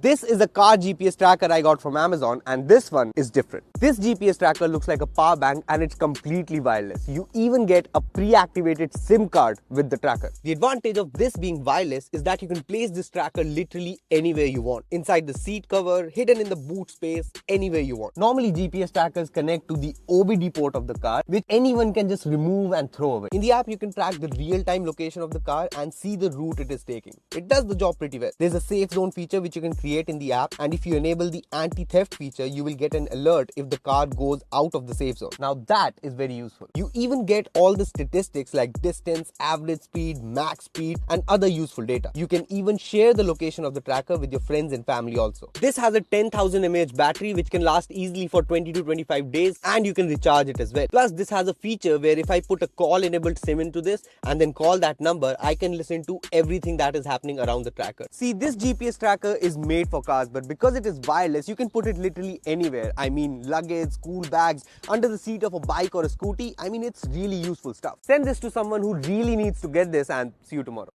This is a car GPS tracker I got from Amazon, and this one is different. This GPS tracker looks like a power bank and it's completely wireless. You even get a pre-activated SIM card with the tracker. The advantage of this being wireless is that you can place this tracker literally anywhere you want. Inside the seat cover, hidden in the boot space, anywhere you want. Normally GPS trackers connect to the OBD port of the car, which anyone can just remove and throw away. In the app, you can track the real-time location of the car and see the route it is taking. It does the job pretty well. There's a safe zone feature which you can create in the app, and if you enable the anti-theft feature, you will get an alert if the car goes out of the safe zone. Now that is very useful. You even get all the statistics like distance, average speed, max speed, and other useful data. You can even share the location of the tracker with your friends and family also. This has a 10,000 mAh battery which can last easily for 20 to 25 days, and you can recharge it as well. Plus, this has a feature where if I put a call enabled SIM into this and then call that number, I can listen to everything that is happening around the tracker. See, this GPS tracker is made for cars, but because it is wireless, you can put it literally anywhere. I mean, luggage, school bags, under the seat of a bike or a scooty. I mean, it's really useful stuff. Send this to someone who really needs to get this, and see you tomorrow.